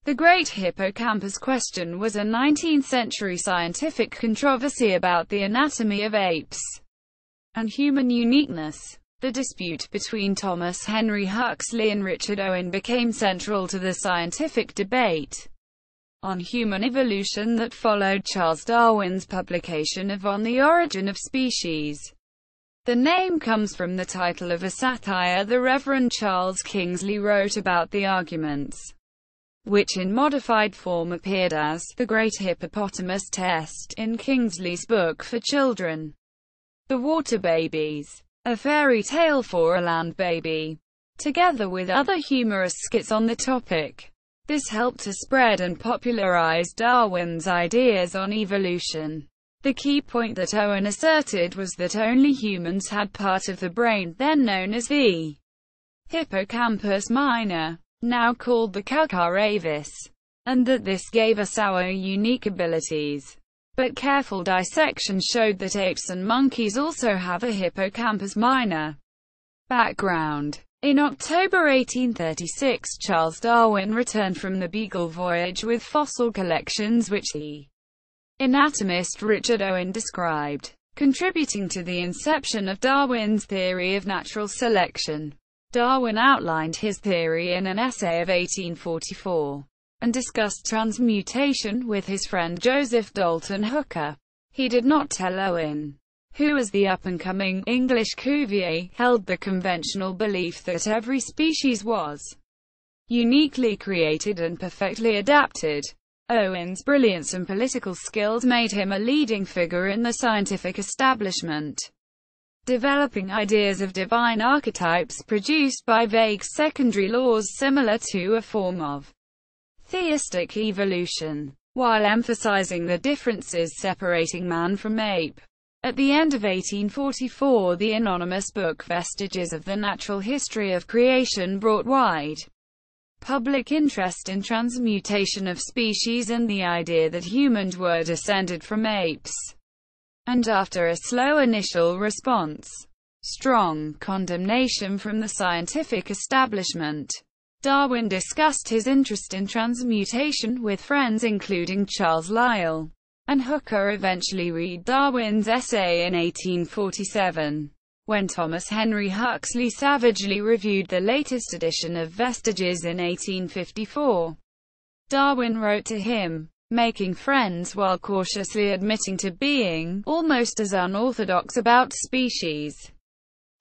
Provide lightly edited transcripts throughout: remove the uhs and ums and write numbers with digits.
The Great Hippocampus Question was a 19th-century scientific controversy about the anatomy of apes and human uniqueness. The dispute between Thomas Henry Huxley and Richard Owen became central to the scientific debate on human evolution that followed Charles Darwin's publication of On the Origin of Species. The name comes from the title of a satire the Reverend Charles Kingsley wrote about the arguments, which in modified form appeared as The Great Hippopotamus Test in Kingsley's book for children, The Water Babies, a fairy tale for a land baby, together with other humorous skits on the topic. This helped to spread and popularize Darwin's ideas on evolution. The key point that Owen asserted was that only humans had part of the brain then known as the hippocampus minor, now called the calcar avis, and that this gave us our unique abilities. But careful dissection showed that apes and monkeys also have a hippocampus minor background. In October 1836, Charles Darwin returned from the Beagle voyage with fossil collections which the anatomist Richard Owen described, contributing to the inception of Darwin's theory of natural selection. Darwin outlined his theory in an essay of 1844, and discussed transmutation with his friend Joseph Dalton Hooker. He did not tell Owen, who as the up-and-coming English Cuvier, held the conventional belief that every species was uniquely created and perfectly adapted. Owen's brilliance and political skills made him a leading figure in the scientific establishment, developing ideas of divine archetypes produced by vague secondary laws similar to a form of theistic evolution, while emphasizing the differences separating man from ape. At the end of 1844, the anonymous book Vestiges of the Natural History of Creation brought wide public interest in transmutation of species and the idea that humans were descended from apes. And after a slow initial response, strong condemnation from the scientific establishment, Darwin discussed his interest in transmutation with friends including Charles Lyell, and Hooker eventually read Darwin's essay in 1847. When Thomas Henry Huxley savagely reviewed the latest edition of Vestiges in 1854, Darwin wrote to him, making friends while cautiously admitting to being almost as unorthodox about species.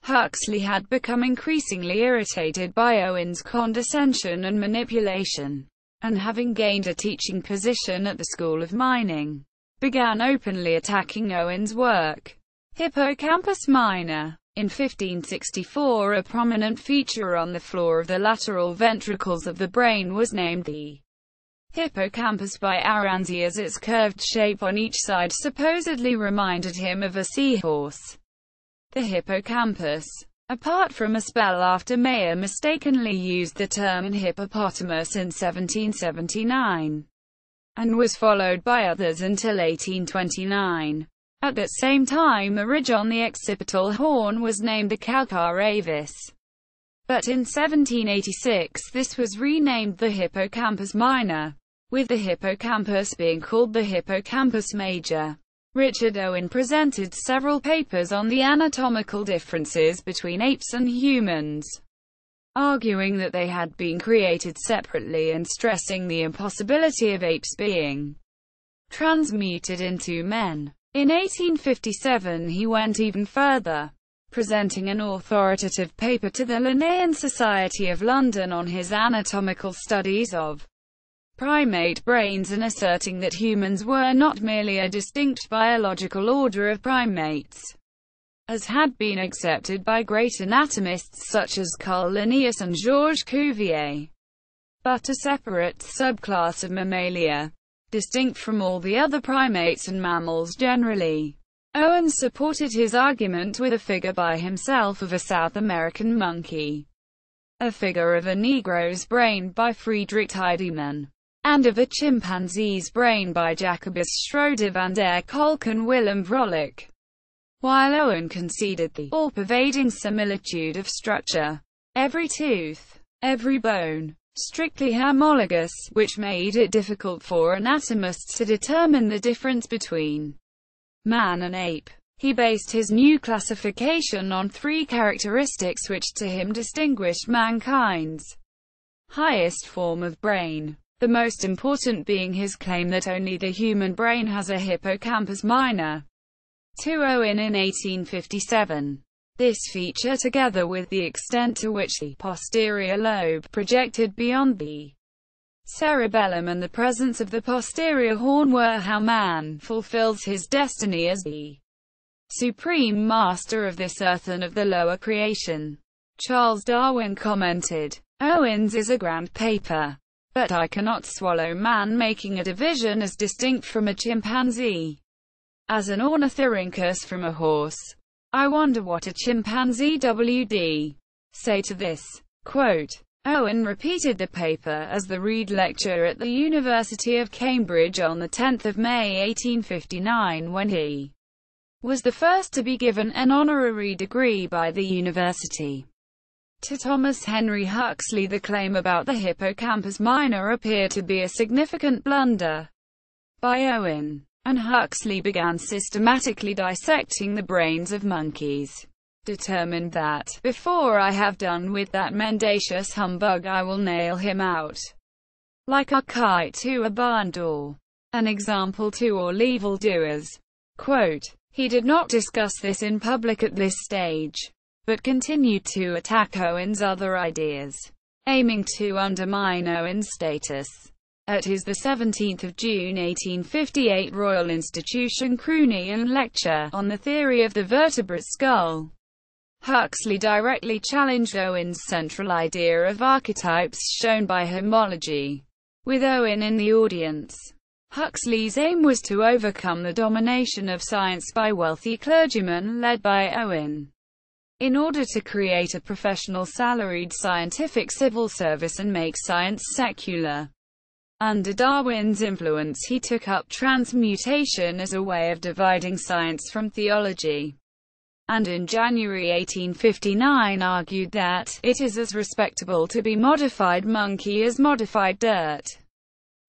Huxley had become increasingly irritated by Owen's condescension and manipulation, and having gained a teaching position at the School of Mining, began openly attacking Owen's work. Hippocampus minor. In 1564, a prominent feature on the floor of the lateral ventricles of the brain was named the hippocampus by Aranzi, as its curved shape on each side supposedly reminded him of a seahorse. The hippocampus, apart from a spell after Mayer mistakenly used the term hippopotamus in 1779, and was followed by others until 1829. At that same time, a ridge on the occipital horn was named the calcar avis. But in 1786 this was renamed the hippocampus minor, with the hippocampus being called the hippocampus major. Richard Owen presented several papers on the anatomical differences between apes and humans, arguing that they had been created separately and stressing the impossibility of apes being transmuted into men. In 1857 he went even further, presenting an authoritative paper to the Linnean Society of London on his anatomical studies of primate brains and asserting that humans were not merely a distinct biological order of primates, as had been accepted by great anatomists such as Carl Linnaeus and Georges Cuvier, but a separate subclass of mammalia, distinct from all the other primates and mammals generally. Owen supported his argument with a figure by himself of a South American monkey, a figure of a Negro's brain by Friedrich Tiedemann, and of a chimpanzee's brain by Jacobus Schroeder van der Kolk and Willem Vrolijk, while Owen conceded the all-pervading similitude of structure. Every tooth, every bone, strictly homologous, which made it difficult for anatomists to determine the difference between man and ape. He based his new classification on three characteristics which to him distinguished mankind's highest form of brain, the most important being his claim that only the human brain has a hippocampus minor. To Owen in 1857. This feature, together with the extent to which the posterior lobe projected beyond the cerebellum and the presence of the posterior horn, were how man fulfills his destiny as the supreme master of this earth and of the lower creation. Charles Darwin commented, "Owen's is a grand paper, but I cannot swallow man making a division as distinct from a chimpanzee as an ornithorhynchus from a horse. I wonder what a chimpanzee would say to this." Quote, Owen repeated the paper as the Reed Lecture at the University of Cambridge on 10 May 1859, when he was the first to be given an honorary degree by the university. To Thomas Henry Huxley, the claim about the hippocampus minor appeared to be a significant blunder by Owen, and Huxley began systematically dissecting the brains of monkeys, determined that, before I have done with that mendacious humbug, I will nail him out like a kite to a barn door, an example to all evildoers. Quote, he did not discuss this in public at this stage, but continued to attack Owen's other ideas, aiming to undermine Owen's status. At his 17 June 1858 Royal Institution Croonian lecture on the theory of the vertebrate skull, Huxley directly challenged Owen's central idea of archetypes shown by homology. With Owen in the audience, Huxley's aim was to overcome the domination of science by wealthy clergymen led by Owen, in order to create a professional salaried scientific civil service and make science secular. Under Darwin's influence, he took up transmutation as a way of dividing science from theology, and in January 1859 argued that it is as respectable to be modified monkey as modified dirt.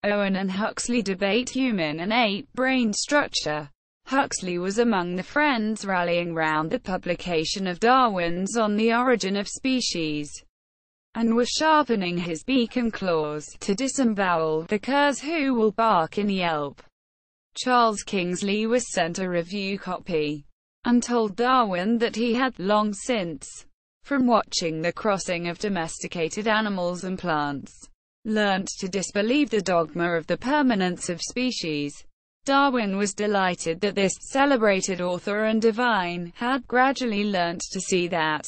Owen and Huxley debate human and ape brain structure. Huxley was among the friends rallying round the publication of Darwin's On the Origin of Species, and was sharpening his beak and claws to disembowel the curs who will bark in Yelp. Charles Kingsley was sent a review copy, and told Darwin that he had, long since, from watching the crossing of domesticated animals and plants, learnt to disbelieve the dogma of the permanence of species. Darwin was delighted that this celebrated author and divine had gradually learnt to see that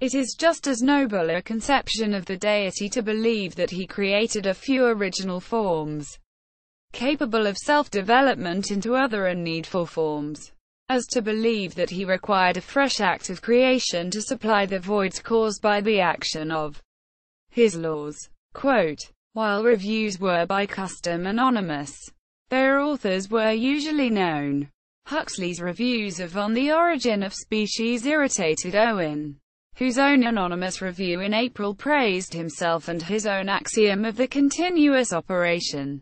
it is just as noble a conception of the deity to believe that he created a few original forms, capable of self-development into other and needful forms, as to believe that he required a fresh act of creation to supply the voids caused by the action of his laws. Quote, while reviews were by custom anonymous, their authors were usually known. Huxley's reviews of On the Origin of Species irritated Owen, whose own anonymous review in April praised himself and his own axiom of the continuous operation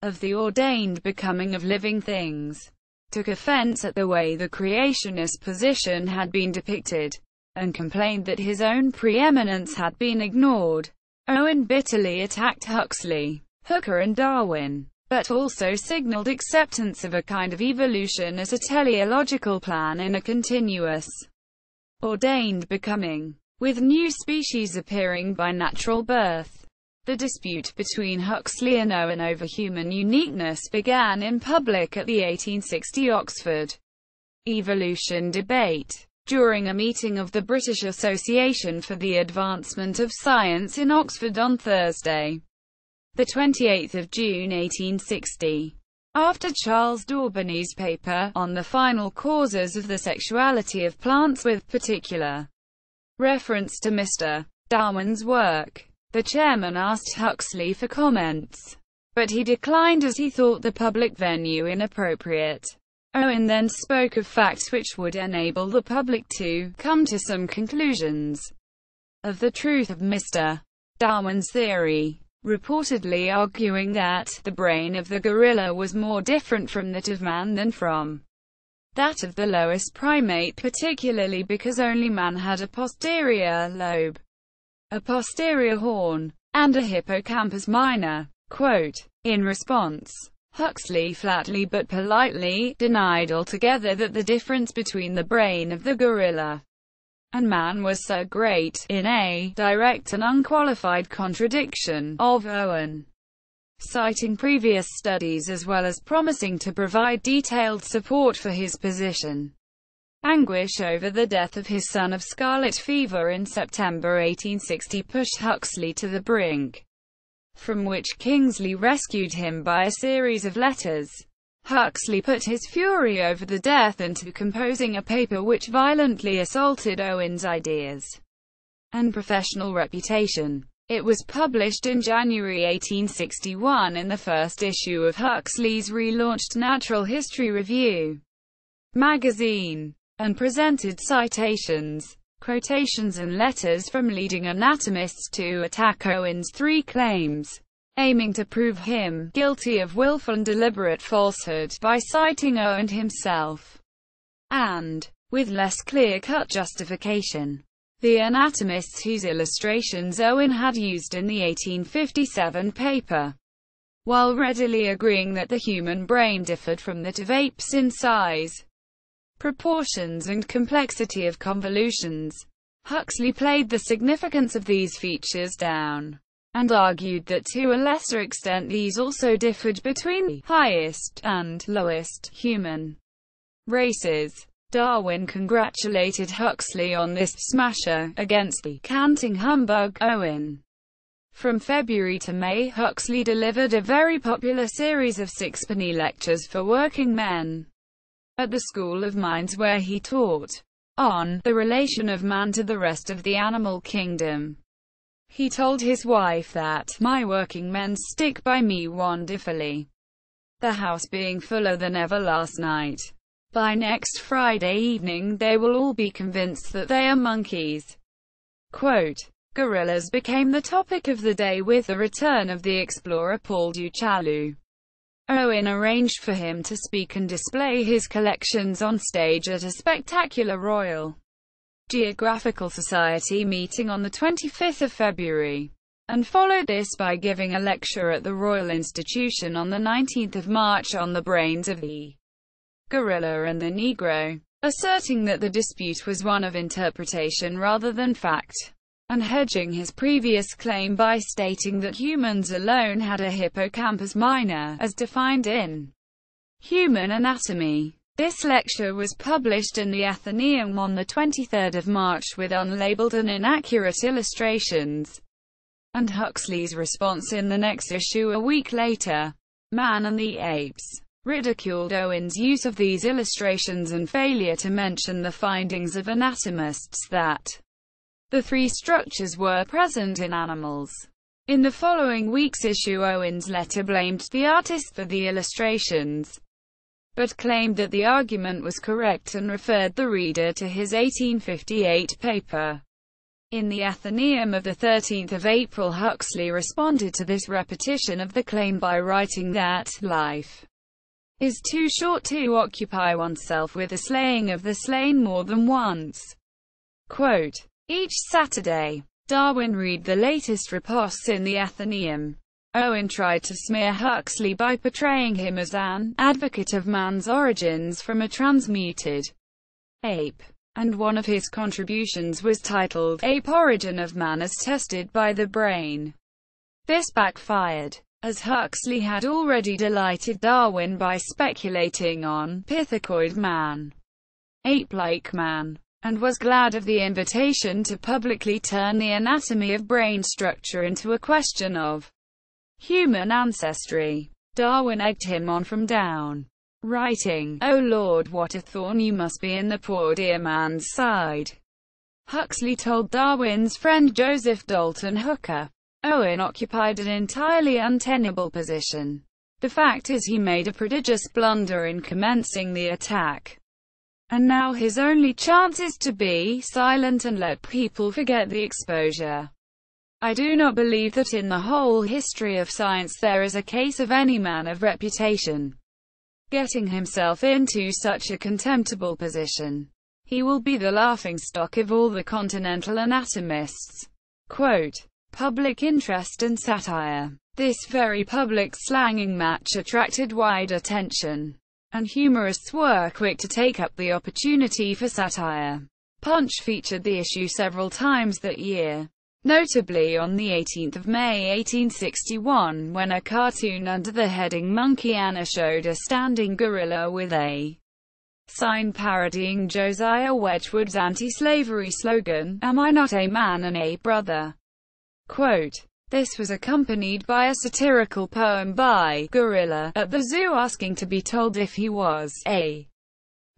of the ordained becoming of living things, took offense at the way the creationist position had been depicted, and complained that his own preeminence had been ignored. Owen bitterly attacked Huxley, Hooker and Darwin, but also signaled acceptance of a kind of evolution as a teleological plan in a continuous, ordained becoming, with new species appearing by natural birth. The dispute between Huxley and Owen over human uniqueness began in public at the 1860 Oxford evolution debate, during a meeting of the British Association for the Advancement of Science in Oxford on Thursday, 28 June 1860. After Charles Darwin's paper on the final causes of the sexuality of plants with particular reference to Mr. Darwin's work, the chairman asked Huxley for comments, but he declined as he thought the public venue inappropriate. Owen then spoke of facts which would enable the public to come to some conclusions of the truth of Mr. Darwin's theory, reportedly arguing that the brain of the gorilla was more different from that of man than from that of the lowest primate, particularly because only man had a posterior lobe, a posterior horn, and a hippocampus minor. Quote, in response, Huxley flatly but politely denied altogether that the difference between the brain of the gorilla and man was so great, in a direct and unqualified contradiction of Owen, citing previous studies as well as promising to provide detailed support for his position. Anguish over the death of his son of scarlet fever in September 1860 pushed Huxley to the brink, from which Kingsley rescued him by a series of letters. Huxley put his fury over the death into composing a paper which violently assaulted Owen's ideas and professional reputation. It was published in January 1861 in the first issue of Huxley's relaunched Natural History Review magazine, and presented citations, quotations and letters from leading anatomists to attack Owen's three claims, aiming to prove him guilty of willful and deliberate falsehood by citing Owen himself, and, with less clear-cut justification, the anatomists whose illustrations Owen had used in the 1857 paper, while readily agreeing that the human brain differed from that of apes in size, proportions and complexity of convolutions. Huxley played the significance of these features down, and argued that to a lesser extent these also differed between the highest and lowest human races. Darwin congratulated Huxley on this smasher against the canting humbug Owen. From February to May, Huxley delivered a very popular series of sixpenny lectures for working men at the School of Mines, where he taught on the relation of man to the rest of the animal kingdom. He told his wife that, "My working men stick by me wonderfully, the house being fuller than ever last night. By next Friday evening they will all be convinced that they are monkeys." Quote, gorillas became the topic of the day with the return of the explorer Paul du Chaillu. Owen arranged for him to speak and display his collections on stage at a spectacular Royal Geographical Society meeting on the 25th of February, and followed this by giving a lecture at the Royal Institution on the 19th of March on the brains of the gorilla and the Negro, asserting that the dispute was one of interpretation rather than fact, and hedging his previous claim by stating that humans alone had a hippocampus minor, as defined in Human Anatomy. This lecture was published in the Athenaeum on the 23rd of March with unlabeled and inaccurate illustrations, and Huxley's response in the next issue a week later, Man and the Apes, ridiculed Owen's use of these illustrations and failure to mention the findings of anatomists that the three structures were present in animals. In the following week's issue, Owen's letter blamed the artist for the illustrations, but claimed that the argument was correct and referred the reader to his 1858 paper. In the Athenaeum of 13 April, Huxley responded to this repetition of the claim by writing that life is too short to occupy oneself with the slaying of the slain more than once. Quote, each Saturday, Darwin read the latest riposte in the Athenaeum. Owen tried to smear Huxley by portraying him as an advocate of man's origins from a transmuted ape, and one of his contributions was titled, Ape Origin of Man as Tested by the Brain. This backfired, as Huxley had already delighted Darwin by speculating on pithecoid man, ape-like man, and was glad of the invitation to publicly turn the anatomy of brain structure into a question of human ancestry. Darwin egged him on from down, writing, "Oh Lord, what a thorn you must be in the poor dear man's side." Huxley told Darwin's friend Joseph Dalton Hooker, Owen occupied an entirely untenable position. The fact is he made a prodigious blunder in commencing the attack, and now his only chance is to be silent and let people forget the exposure. I do not believe that in the whole history of science there is a case of any man of reputation getting himself into such a contemptible position. He will be the laughingstock of all the continental anatomists. Quote, public interest and satire. This very public slanging match attracted wide attention, and humorists were quick to take up the opportunity for satire. Punch featured the issue several times that year, notably on the 18th of May 1861, when a cartoon under the heading Monkey Anna showed a standing gorilla with a sign parodying Josiah Wedgwood's anti-slavery slogan, "Am I not a man and a brother?" Quote, this was accompanied by a satirical poem by Gorilla at the zoo asking to be told if he was a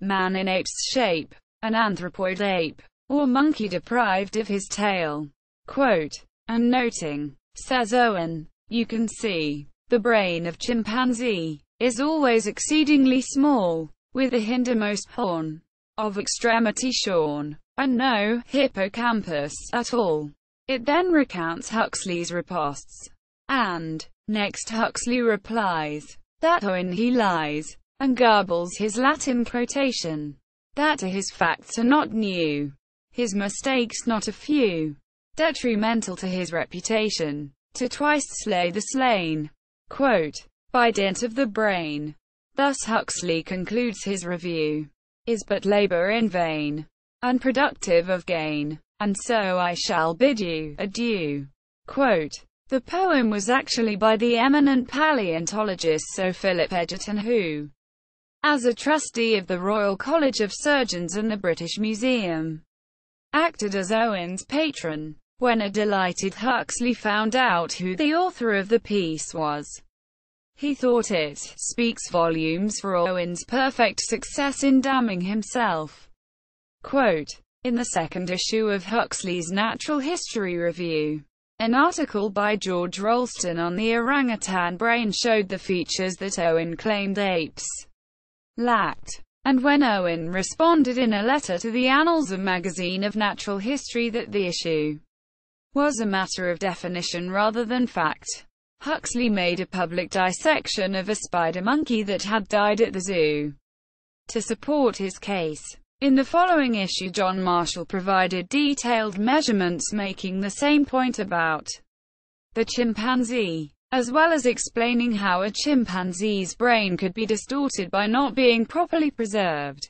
man in ape's shape, an anthropoid ape, or monkey deprived of his tail. Quote, and noting, says Owen, you can see, the brain of chimpanzee is always exceedingly small, with the hindermost horn of extremity shorn, and no hippocampus at all. It then recounts Huxley's riposts, and next Huxley replies that Owen he lies, and garbles his Latin quotation, that his facts are not new, his mistakes not a few, detrimental to his reputation, to twice slay the slain, quote, by dint of the brain. Thus Huxley concludes his review, is but labour in vain, unproductive of gain, and so I shall bid you adieu. Quote, the poem was actually by the eminent paleontologist Sir Philip Egerton, who, as a trustee of the Royal College of Surgeons and the British Museum, acted as Owen's patron. When a delighted Huxley found out who the author of the piece was, he thought it speaks volumes for Owen's perfect success in damning himself. Quote, in the second issue of Huxley's Natural History Review, an article by George Rollston on the orangutan brain showed the features that Owen claimed apes lacked. And when Owen responded in a letter to the Annals magazine of Natural History that the issue was a matter of definition rather than fact, Huxley made a public dissection of a spider monkey that had died at the zoo to support his case. In the following issue, John Marshall provided detailed measurements making the same point about the chimpanzee, as well as explaining how a chimpanzee's brain could be distorted by not being properly preserved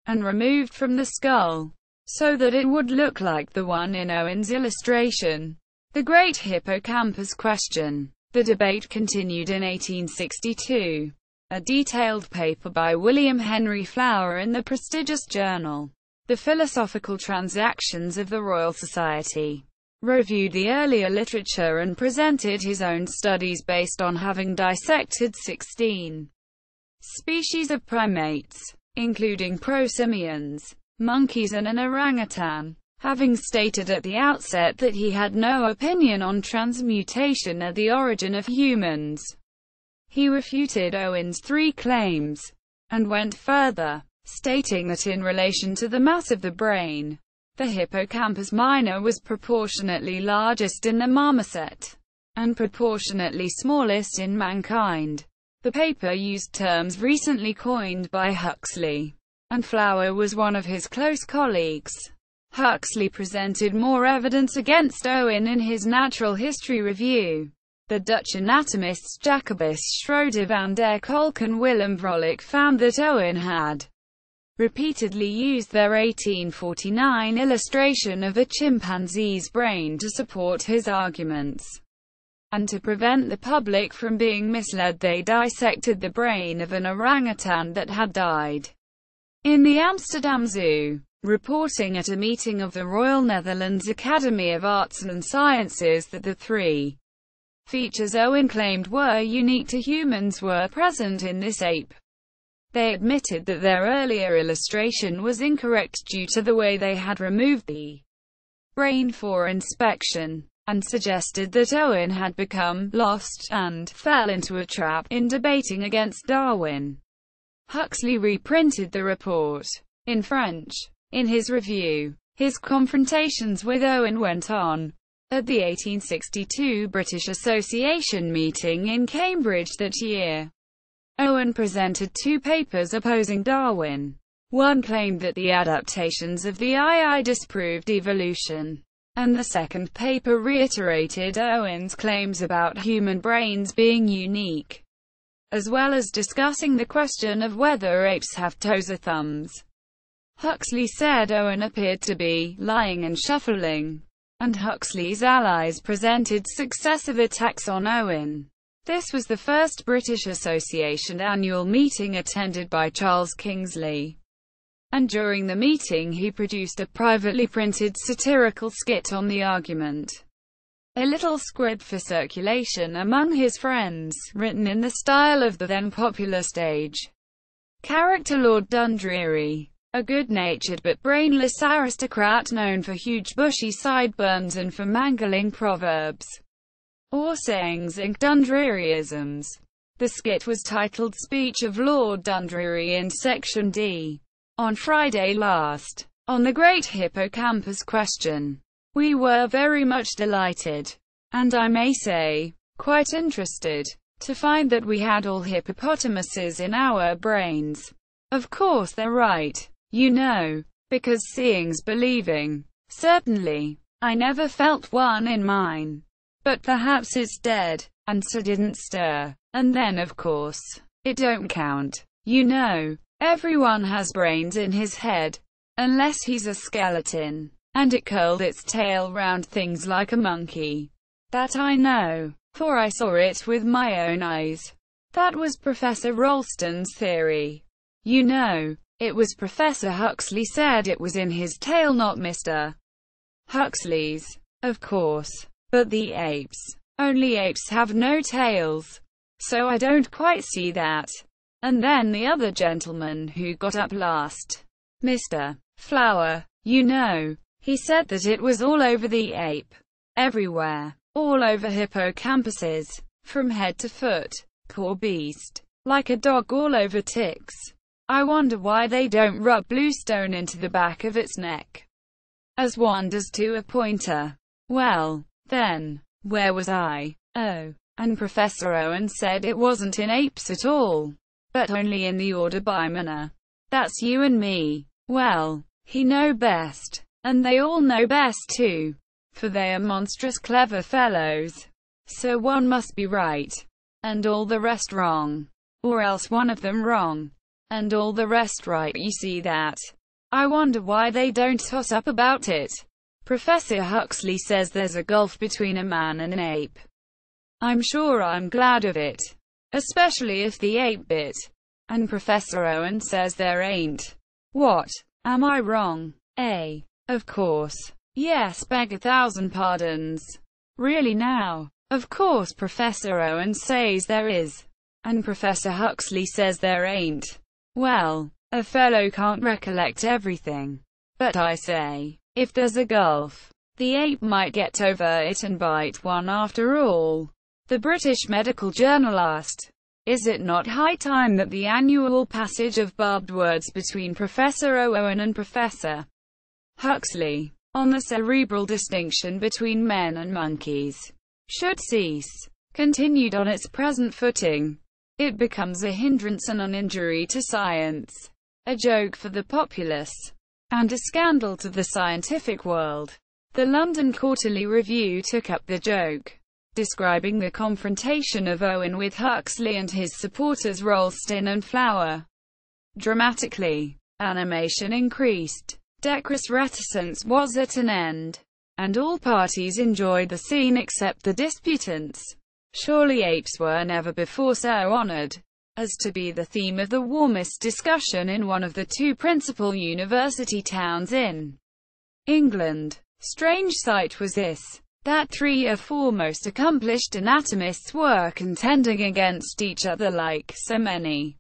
and removed from the skull, so that it would look like the one in Owen's illustration. The Great Hippocampus Question. The debate continued in 1862. A detailed paper by William Henry Flower in the prestigious journal, The Philosophical Transactions of the Royal Society, reviewed the earlier literature and presented his own studies based on having dissected 16 species of primates, including prosimians, monkeys and an orangutan, having stated at the outset that he had no opinion on transmutation at the origin of humans. He refuted Owen's 3 claims, and went further, stating that in relation to the mass of the brain, the hippocampus minor was proportionately largest in the marmoset, and proportionately smallest in mankind. The paper used terms recently coined by Huxley, and Flower was one of his close colleagues. Huxley presented more evidence against Owen in his Natural History Review. The Dutch anatomists Jacobus Schroeder van der Kolk and Willem Vrolijk found that Owen had repeatedly used their 1849 illustration of a chimpanzee's brain to support his arguments. And to prevent the public from being misled, they dissected the brain of an orangutan that had died in the Amsterdam Zoo. Reporting at a meeting of the Royal Netherlands Academy of Arts and Sciences that the 3 features Owen claimed were unique to humans were present in this ape, they admitted that their earlier illustration was incorrect due to the way they had removed the brain for inspection, and suggested that Owen had become lost and fell into a trap in debating against Darwin. Huxley reprinted the report in French. In his review, his confrontations with Owen went on. At the 1862 British Association meeting in Cambridge that year, Owen presented two papers opposing Darwin. One claimed that the adaptations of the eye disproved evolution, and the second paper reiterated Owen's claims about human brains being unique, as well as discussing the question of whether apes have toes or thumbs. Huxley said Owen appeared to be lying and shuffling, and Huxley's allies presented successive attacks on Owen. This was the first British Association annual meeting attended by Charles Kingsley, and during the meeting he produced a privately printed satirical skit on the argument, a little squib for circulation among his friends, written in the style of the then popular stage character Lord Dundreary, a good-natured but brainless aristocrat known for huge bushy sideburns and for mangling proverbs or sayings and Dundrearyisms. The skit was titled Speech of Lord Dundreary in Section D. On Friday last, on the Great Hippocampus Question, we were very much delighted, and I may say, quite interested, to find that we had all hippopotamuses in our brains. Of course they're right, you know, because seeing's believing. Certainly, I never felt one in mine. But perhaps it's dead, and so didn't stir. And then of course, it don't count. You know, everyone has brains in his head, unless he's a skeleton, and it curled its tail round things like a monkey. That I know, for I saw it with my own eyes. That was Professor Ralston's theory. You know, it was Professor Huxley said it was in his tail, not Mr. Huxley's, of course. But the apes. Only apes have no tails. So I don't quite see that. And then the other gentleman who got up last, Mr. Flower, you know, he said that it was all over the ape. Everywhere. All over hippocampuses. From head to foot. Poor beast. Like a dog all over ticks. I wonder why they don't rub bluestone into the back of its neck, as one does to a pointer. Well, then, where was I? Oh, and Professor Owen said it wasn't in apes at all, but only in the order Bimina. That's you and me. Well, he know best, and they all know best too, for they are monstrous clever fellows. So one must be right, and all the rest wrong, or else one of them wrong, and all the rest right. You see that? I wonder why they don't toss up about it. Professor Huxley says there's a gulf between a man and an ape. I'm sure I'm glad of it. Especially if the ape bit. And Professor Owen says there ain't. What? Am I wrong? Of course. Yes, beg 1,000 pardons. Really now? Of course Professor Owen says there is. And Professor Huxley says there ain't. Well, a fellow can't recollect everything. But I say, if there's a gulf, the ape might get over it and bite one after all. The British Medical Journal asked, is it not high time that the annual passage of barbed words between Professor Owen and Professor Huxley, on the cerebral distinction between men and monkeys, should cease? Continued on its present footing, it becomes a hindrance and an injury to science, a joke for the populace, and a scandal to the scientific world. The London Quarterly Review took up the joke, describing the confrontation of Owen with Huxley and his supporters Ralston and Flower. Dramatically, animation increased, decorous reticence was at an end, and all parties enjoyed the scene except the disputants. Surely apes were never before so honoured as to be the theme of the warmest discussion in one of the two principal university towns in England. Strange sight was this, that 3 or 4 most accomplished anatomists were contending against each other like so many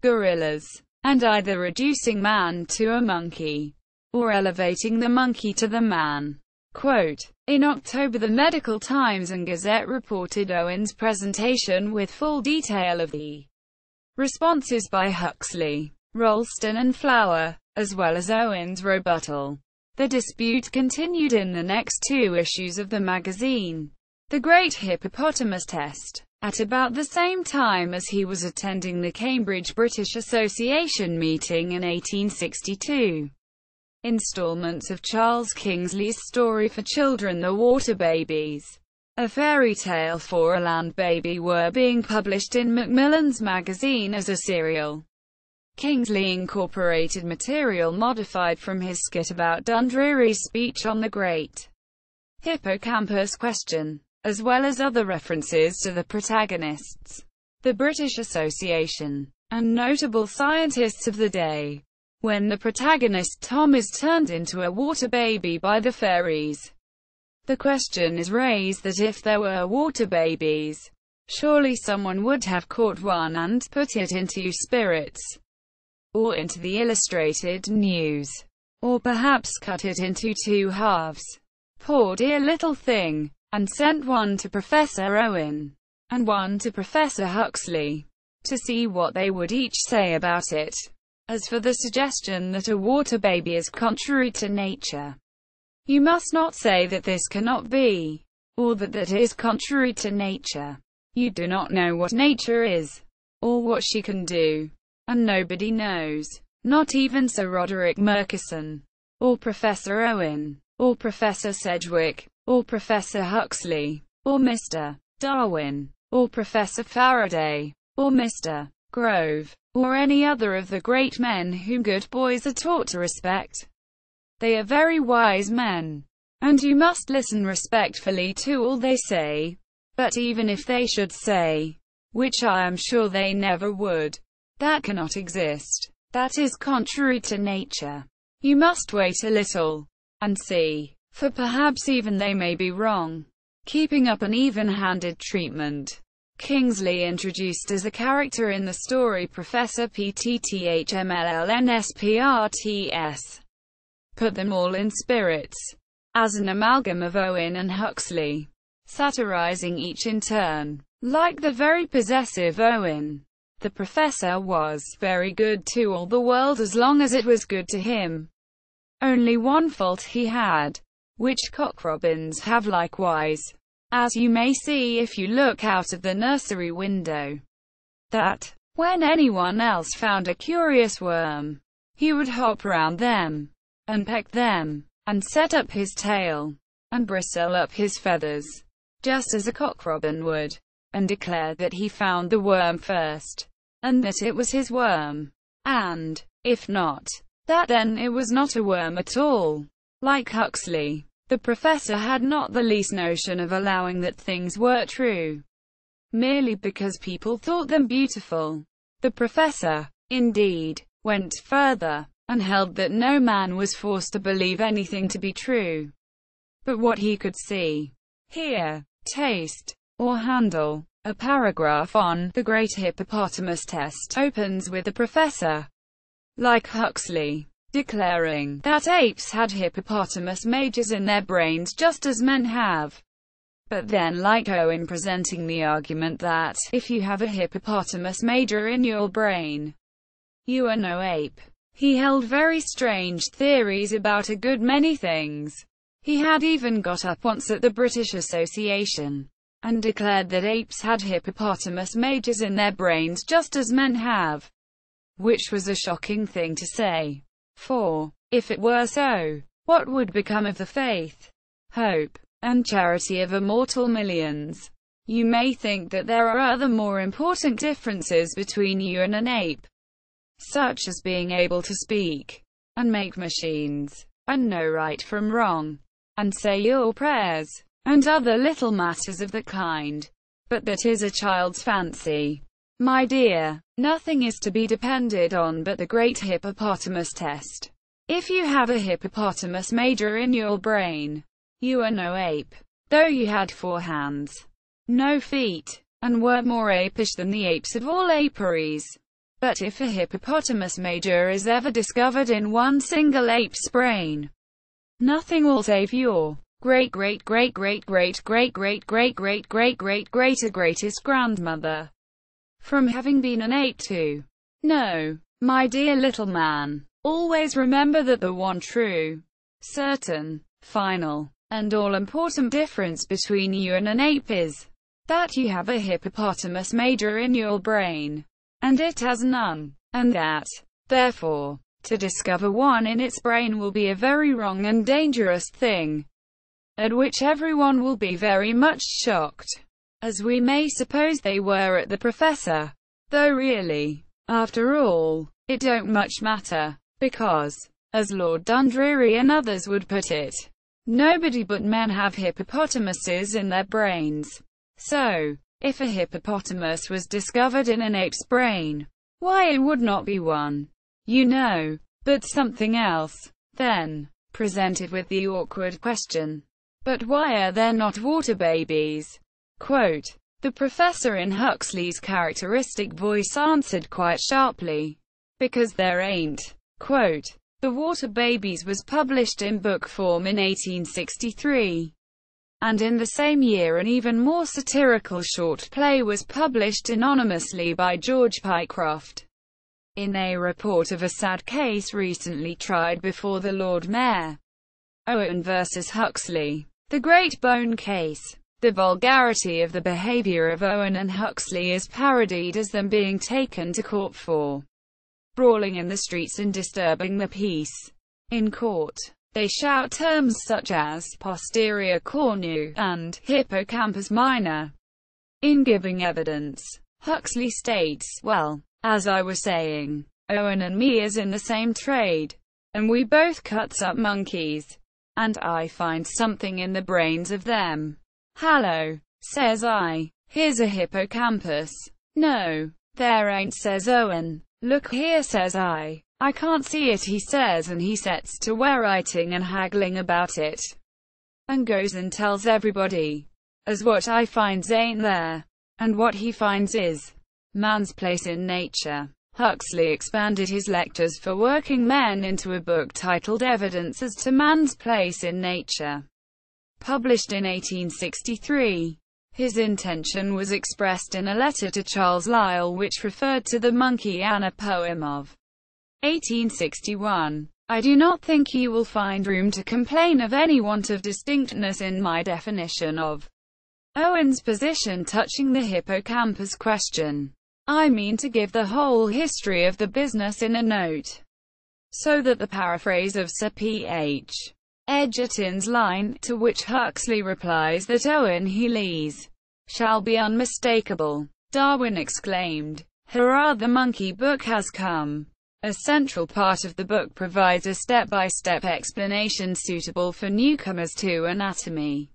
gorillas, and either reducing man to a monkey, or elevating the monkey to the man. Quote, in October the Medical Times and Gazette reported Owen's presentation with full detail of the responses by Huxley, Ralston and Flower, as well as Owen's rebuttal. The dispute continued in the next 2 issues of the magazine. The Great Hippopotamus Test. At about the same time as he was attending the Cambridge British Association meeting in 1862, installments of Charles Kingsley's story for children, The Water Babies, a fairy tale for a land baby, were being published in Macmillan's magazine as a serial. Kingsley incorporated material modified from his skit about Dundreary's speech on the Great Hippocampus Question, as well as other references to the protagonists, the British Association, and notable scientists of the day. When the protagonist Tom is turned into a water baby by the fairies, the question is raised that if there were water babies, surely someone would have caught one and put it into spirits, or into the illustrated news, or perhaps cut it into 2 halves. Poor dear little thing. And sent one to Professor Owen, and one to Professor Huxley, to see what they would each say about it. As for the suggestion that a water baby is contrary to nature, you must not say that this cannot be, or that that is contrary to nature. You do not know what nature is, or what she can do, and nobody knows, not even Sir Roderick Murchison, or Professor Owen, or Professor Sedgwick, or Professor Huxley, or Mr. Darwin, or Professor Faraday, or Mr. Grove, or any other of the great men whom good boys are taught to respect. They are very wise men, and you must listen respectfully to all they say. But even if they should say, which I am sure they never would, that cannot exist, that is contrary to nature, you must wait a little, and see. For perhaps even they may be wrong. Keeping up an even-handed treatment. Kingsley introduced as a character in the story Professor Ptthmllnsprts. Put them all in spirits. As an amalgam of Owen and Huxley. Satirizing each in turn. Like the very possessive Owen, the professor was very good to all the world as long as it was good to him. Only one fault he had, which cock-robins have likewise, as you may see if you look out of the nursery window, that, when anyone else found a curious worm, he would hop round them, and peck them, and set up his tail, and bristle up his feathers, just as a cock-robin would, and declare that he found the worm first, and that it was his worm, and, if not, that then it was not a worm at all. Like Huxley, the professor had not the least notion of allowing that things were true, merely because people thought them beautiful. The professor, indeed, went further, and held that no man was forced to believe anything to be true, but what he could see, hear, taste, or handle. A paragraph on the Great Hippopotamus Test opens with the professor, like Huxley, declaring that apes had hippopotamus majors in their brains just as men have. But then, like Owen, presenting the argument that, if you have a hippopotamus major in your brain, you are no ape. He held very strange theories about a good many things. He had even got up once at the British Association, and declared that apes had hippopotamus majors in their brains just as men have, which was a shocking thing to say. For, if it were so, what would become of the faith, hope, and charity of immortal millions? You may think that there are other more important differences between you and an ape, such as being able to speak, and make machines, and know right from wrong, and say your prayers, and other little matters of the kind. But that is a child's fancy. My dear, nothing is to be depended on but the Great Hippopotamus Test. If you have a hippopotamus major in your brain, you are no ape, though you had 4 hands, no feet, and were more apish than the apes of all aperies. But if a hippopotamus major is ever discovered in one single ape's brain, nothing will save your great-great-great-great-great-great-great-great-great-great-great-greatest grandmother from having been an ape too. No, my dear little man, always remember that the one true certain, final, and all-important difference between you and an ape is that you have a hippopotamus major in your brain, and it has none, and that, therefore, to discover one in its brain will be a very wrong and dangerous thing, at which everyone will be very much shocked, as we may suppose they were at the professor, though really, after all, it don't much matter, because, as Lord Dundreary and others would put it, nobody but men have hippopotamuses in their brains. So, if a hippopotamus was discovered in an ape's brain, why it would not be one, you know, but something else. Then, presented with the awkward question, but why are there not water babies? Quote, the professor in Huxley's characteristic voice answered quite sharply, because there ain't. Quote, The Water Babies was published in book form in 1863. And in the same year an even more satirical short play was published anonymously by George Pycroft, in a report of a sad case recently tried before the Lord Mayor. Owen versus Huxley. The Great Bone Case. The vulgarity of the behavior of Owen and Huxley is parodied as them being taken to court for brawling in the streets and disturbing the peace. In court, they shout terms such as posterior cornu and hippocampus minor. In giving evidence, Huxley states, well, as I was saying, Owen and me is in the same trade, and we both cuts up monkeys, and I find something in the brains of them. Hallo, says I, here's a hippocampus. No, there ain't, says Owen. Look here, says I can't see it, he says, and he sets to writing and haggling about it, and goes and tells everybody, as what I finds ain't there, and what he finds is man's place in nature. Huxley expanded his lectures for working men into a book titled Evidence as to Man's Place in Nature, published in 1863. His intention was expressed in a letter to Charles Lyell which referred to the monkey and a poem of 1861. I do not think you will find room to complain of any want of distinctness in my definition of Owen's position touching the hippocampus question. I mean to give the whole history of the business in a note, so that the paraphrase of Sir P.H. Egerton's line, to which Huxley replies that Owen he lees, shall be unmistakable. Darwin exclaimed, hurrah, the monkey book has come. A central part of the book provides a step-by-step explanation suitable for newcomers to anatomy,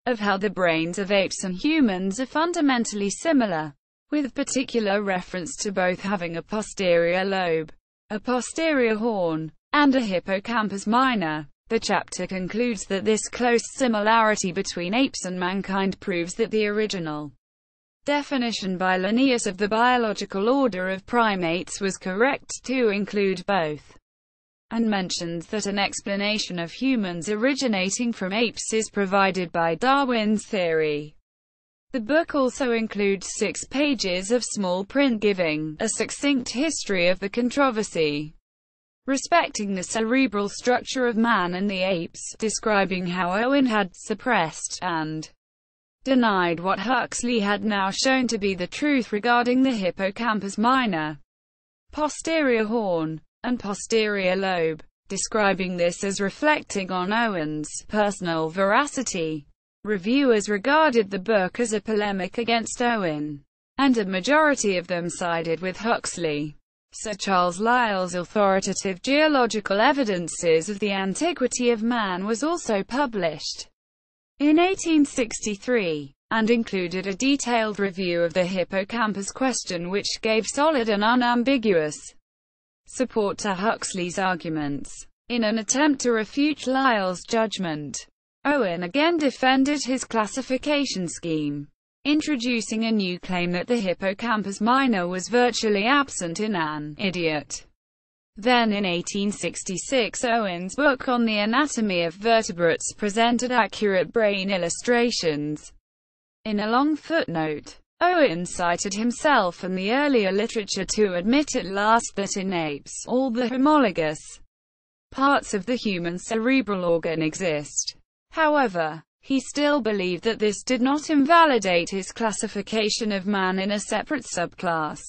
of how the brains of apes and humans are fundamentally similar, with particular reference to both having a posterior lobe, a posterior horn, and a hippocampus minor. The chapter concludes that this close similarity between apes and mankind proves that the original definition by Linnaeus of the biological order of primates was correct to include both, and mentions that an explanation of humans originating from apes is provided by Darwin's theory. The book also includes 6 pages of small print giving a succinct history of the controversy respecting the cerebral structure of man and the apes, describing how Owen had suppressed and denied what Huxley had now shown to be the truth regarding the hippocampus minor, posterior horn, and posterior lobe, describing this as reflecting on Owen's personal veracity. Reviewers regarded the book as a polemic against Owen, and a majority of them sided with Huxley. Sir Charles Lyell's authoritative geological evidences of the antiquity of man was also published in 1863, and included a detailed review of the hippocampus question which gave solid and unambiguous support to Huxley's arguments. In an attempt to refute Lyell's judgment, Owen again defended his classification scheme, introducing a new claim that the hippocampus minor was virtually absent in an idiot. Then in 1866 Owen's book on the anatomy of vertebrates presented accurate brain illustrations. In a long footnote, Owen cited himself and the earlier literature to admit at last that in apes, all the homologous parts of the human cerebral organ exist. However, he still believed that this did not invalidate his classification of man in a separate subclass.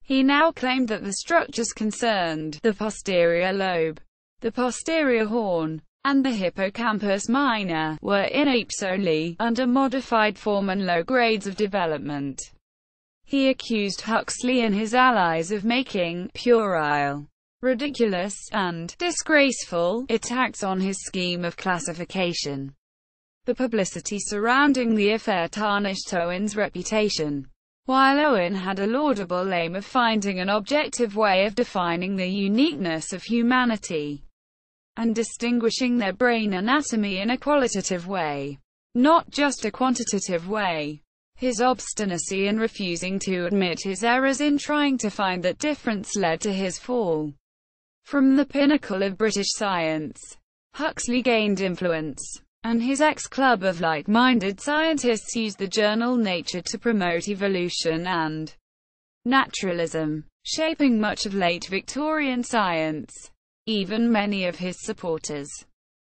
He now claimed that the structures concerned, the posterior lobe, the posterior horn, and the hippocampus minor, were in apes only, under modified form and low grades of development. He accused Huxley and his allies of making puerile, ridiculous, and disgraceful attacks on his scheme of classification. The publicity surrounding the affair tarnished Owen's reputation. While Owen had a laudable aim of finding an objective way of defining the uniqueness of humanity, and distinguishing their brain anatomy in a qualitative way, not just a quantitative way, his obstinacy in refusing to admit his errors in trying to find that difference led to his fall from the pinnacle of British science. Huxley gained influence, and his ex-club of like-minded scientists used the journal Nature to promote evolution and naturalism, shaping much of late Victorian science. Even many of his supporters,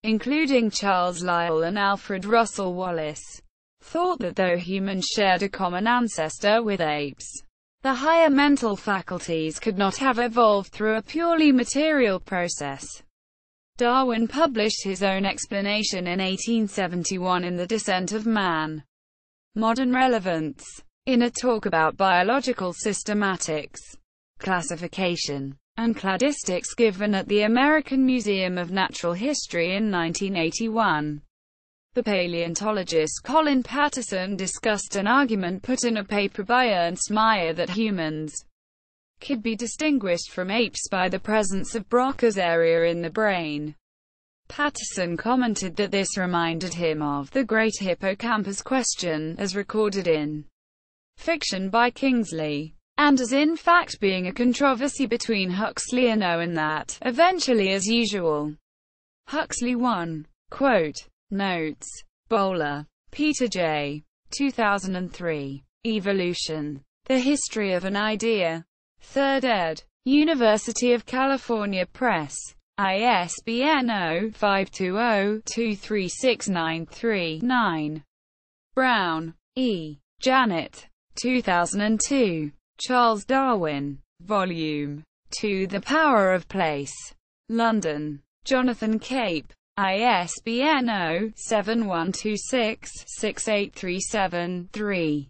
including Charles Lyell and Alfred Russel Wallace, thought that though humans shared a common ancestor with apes, the higher mental faculties could not have evolved through a purely material process. Darwin published his own explanation in 1871 in The Descent of Man, Modern Relevance, in a talk about biological systematics, classification, and cladistics given at the American Museum of Natural History in 1981. The paleontologist Colin Patterson discussed an argument put in a paper by Ernst Mayr that humans could be distinguished from apes by the presence of Broca's area in the brain. Patterson commented that this reminded him of the Great Hippocampus Question, as recorded in fiction by Kingsley, and as in fact being a controversy between Huxley and Owen that, eventually as usual, Huxley won. Quote, Notes. Bowler, Peter J. 2003. Evolution. The History of an Idea. 3rd ed. University of California Press. ISBN 0-520-23693-9. Brown, E. Janet. 2002. Charles Darwin. Volume 2 The Power of Place. London. Jonathan Cape. ISBN 0-7126-68373-3.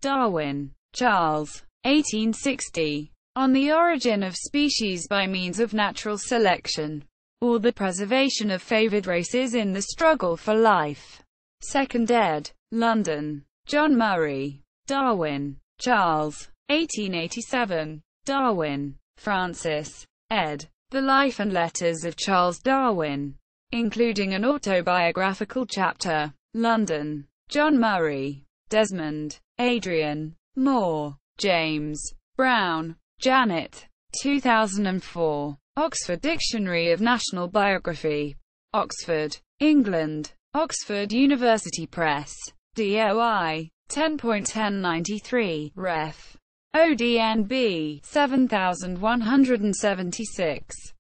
Darwin, Charles. 1860. On the Origin of Species by Means of Natural Selection, or the Preservation of Favoured Races in the Struggle for Life. 2nd ed. London. John Murray. Darwin, Charles. 1887. Darwin, Francis. ed. The Life and Letters of Charles Darwin, including an autobiographical chapter. London. John Murray. Desmond, Adrian. Moore, James. Brown, Janet. 2004. Oxford Dictionary of National Biography. Oxford, England. Oxford University Press. DOI 10.1093, Ref. ODNB 7176.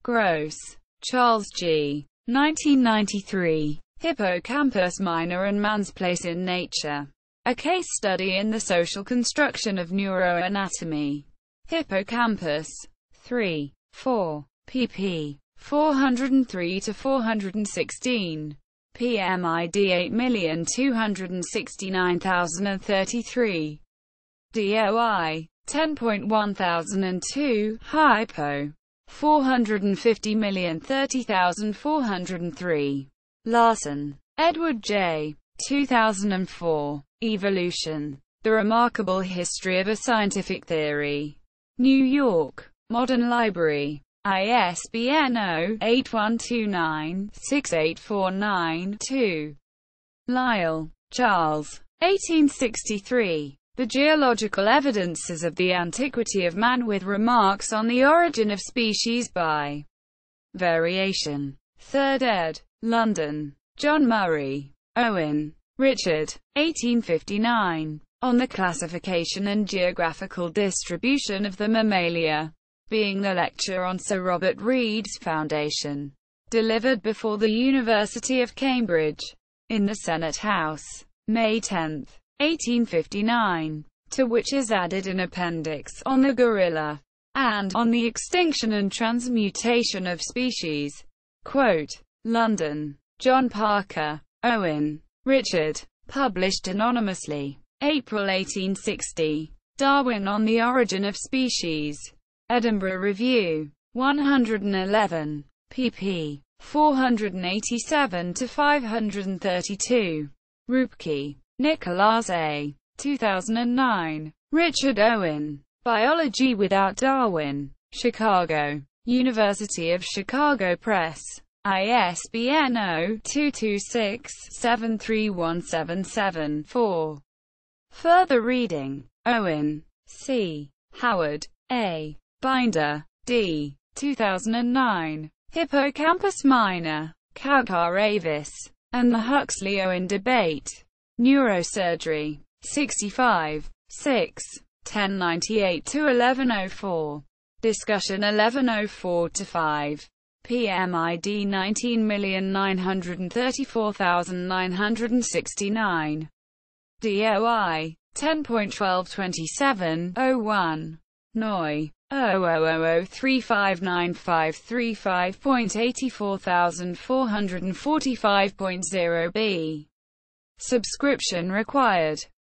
Gross, Charles G. 1993. Hippocampus Minor and Man's Place in Nature. A Case Study in the Social Construction of Neuroanatomy. Hippocampus. 3. 4. pp. 403-416. PMID 8,269,033. DOI 10.1002, Hypo 450,030,403. Larson, Edward J. 2004. Evolution. The Remarkable History of a Scientific Theory. New York, Modern Library. ISBN 0-8129-68492. Lyell, Charles. 1863. The Geological Evidences of the Antiquity of Man with Remarks on the Origin of Species by Variation. 3rd ed. London. John Murray. Owen, Richard. 1859. On the Classification and Geographical Distribution of the Mammalia. being the lecture on Sir Robert Reed's Foundation, delivered before the University of Cambridge, in the Senate House, May 10, 1859, to which is added an appendix on the gorilla, and on the extinction and transmutation of species. Quote, London, John Parker, Owen, Richard, published anonymously, April 1860, Darwin on the Origin of Species, Edinburgh Review, 111, pp. 487–532. Rupke, Nicholas A. 2009. Richard Owen, Biology Without Darwin. Chicago, University of Chicago Press. ISBN 0-226-73177-4. Further reading. Owen, C. Howard, A. Binder, D. 2009. Hippocampus minor, calcar avis, and the Huxley-Owen debate. Neurosurgery. 65. 6. 1098–1104. Discussion 1104–5. PMID 19,934,969. DOI 10.1227/01. NOI 000359535.84445.0b. Subscription required.